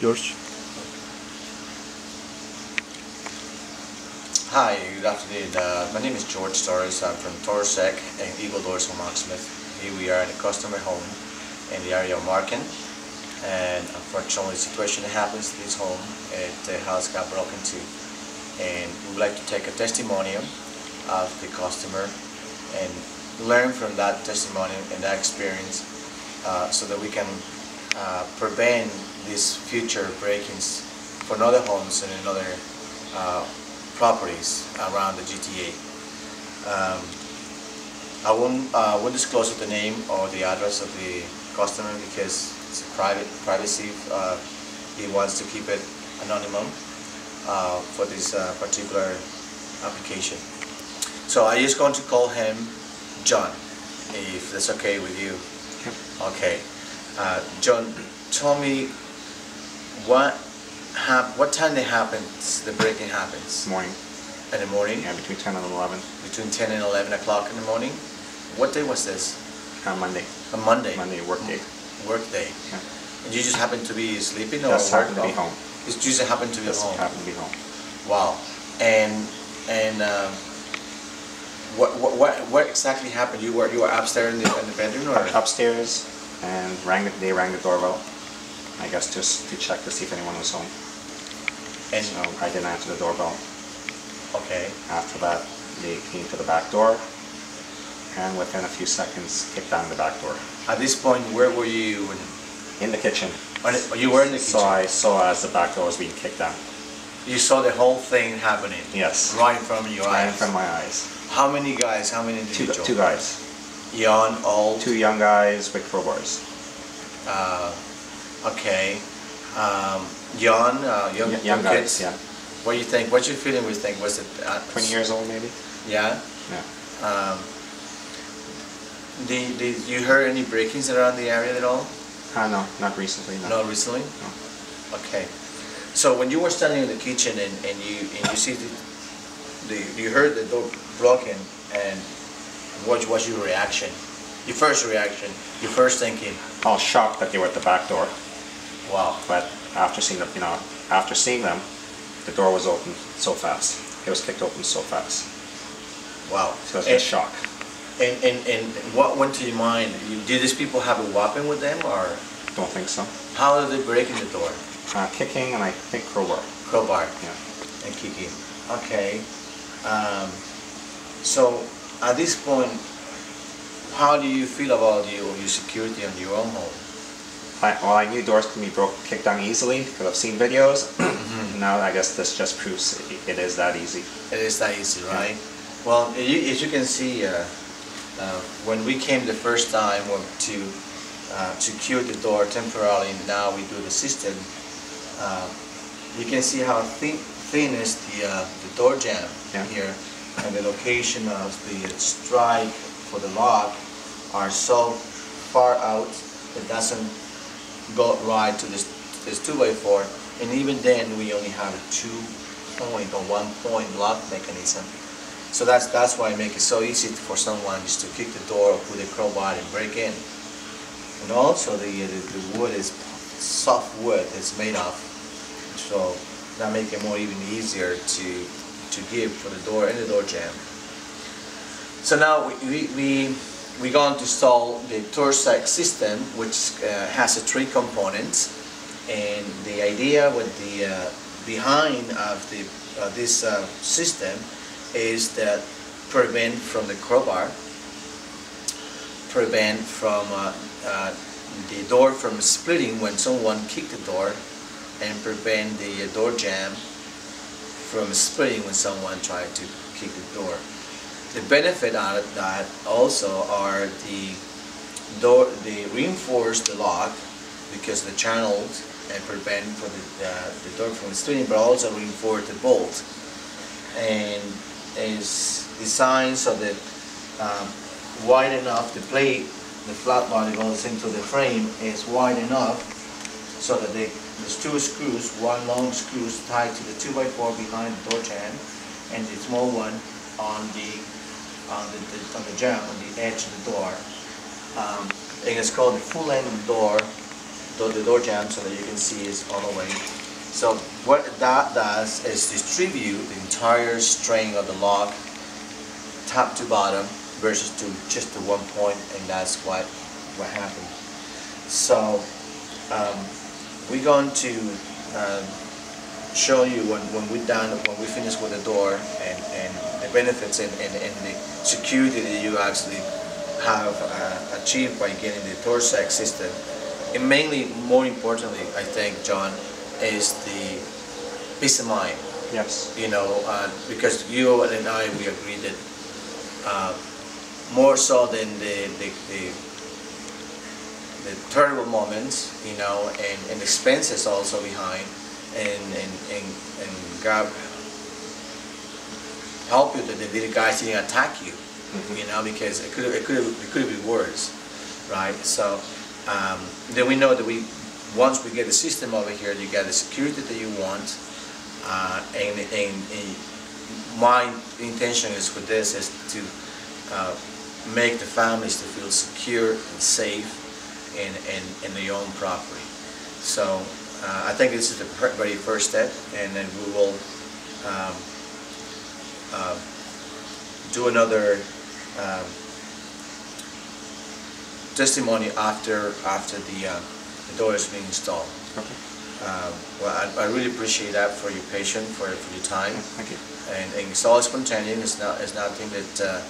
Yours. Hi, good afternoon. My name is George Torres. I'm from Torrsec and Eagle Doors from Locksmith. Here we are in a customer home in the area of Marken, and unfortunately the situation that happens to this home, the house got broken into, and we would like to take a testimonial of the customer and learn from that testimonial and that experience so that we can prevent these future break-ins for other homes and in other properties around the GTA. I won't disclose the name or the address of the customer because it's privacy. He wants to keep it anonymous for this particular application. So I'm just going to call him John, if that's okay with you. Okay. John, tell me what time the break-in happens? Morning. In the morning? Yeah, between 10 and 11. Between 10 and 11 o'clock in the morning? What day was this? Monday. A Monday? Monday, work day. Work day. Yeah. And you just happen to be sleeping or Just happened to be home. You just happen to be Just home? happened to be home. Wow. And what exactly happened? You were upstairs in the bedroom or? Upstairs, and they rang the doorbell. I guess just to check to see if anyone was home. And so I didn't answer the doorbell. Okay. After that, they came to the back door, and within a few seconds, kicked down the back door. At this point, where were you? In the kitchen. You were in the kitchen? So I saw as the back door was being kicked down. You saw the whole thing happening? Yes. Right in front of your eyes? Right in front of my eyes. How many guys? How many individuals? Two guys. Young, old? Two young guys with crowbars. Okay. Young guys, kids? yeah. What do you think? What's your feeling? Was it 20 years old, maybe? Yeah? Yeah. Did you heard any break-ins around the area at all? No, not recently. No. Not recently? No. Okay. So when you were standing in the kitchen and you see you heard the door broken, and what was your reaction? Your first reaction? Your first thinking? I was shocked that they were at the back door. Wow. But after seeing them, the door was open so fast. It was kicked open so fast. Wow. So it was just shock. And what went to your mind? Did these people have a weapon with them, or? Don't think so. How did they break in the door? Kicking and I think crowbar. Crowbar. Yeah. And kicking. Okay. So at this point, how do you feel about your security on your own home? Well, I knew doors can be kicked down easily because I've seen videos. Now I guess this just proves it is that easy. It is that easy, right? Yeah. Well, as you can see, when we came the first time to secure the door temporarily, and now we do the system, you can see how thin is the door jamb here, and the location of the strike for the lock are so far out it doesn't go right to this 2x4, and even then we only have a 2-point or 1-point lock mechanism. So that's why I make it so easy for someone just to kick the door with a crowbar and break in. And also the wood is soft wood it's made of, so that makes it more even easier to give for the door and the door jamb. So now we're going to install the Torrsec system, which has 3 components, and the idea with the behind of this system is that prevent from the crowbar, prevent from the door from splitting when someone kicked the door, and prevent the door jamb from splitting when someone tried to kick the door. The benefit out of that also are they reinforce the lock because the channels and prevent for the door from splitting, but also reinforce the bolt, and is designed so that wide enough, the plate, the flat body goes into the frame is wide enough so that there's 2 screws, one long screw tied to the 2x4 behind the door jamb, and the small one on the jamb on the edge of the door. And it's called the full length door the door jamb so that you can see it's all the way. So what that does is distribute the entire strain of the lock top to bottom versus to just to one point, and that's what happened. So we're going to show you when we finish with the door and the benefits and the security that you actually have achieved by getting the Torrsec system. And mainly, more importantly, I think, John, is the peace of mind. Yes. You know, because you and I, we agree that more so than the terrible moments, you know, and expenses also behind, and God help you that the guys didn't attack you, you know, because it could be worse, right? So then we know that once we get the system over here, you get the security that you want, and my intention is with this is to make the families to feel secure and safe in their own property. So I think this is the very first step, and then we will do another testimony after the door is being installed. Okay. Well, I really appreciate that for your patience, for your time. Thank you. And it's all spontaneous. It's nothing that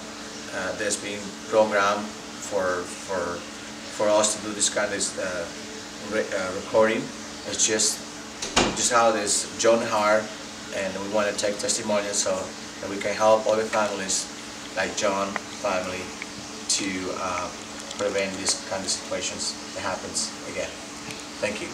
that's being programmed for us to do this kind of recording. It's just how it is. John Hart, and we want to take testimonials so that we can help other families like John family to prevent these kind of situations that happens again. Thank you.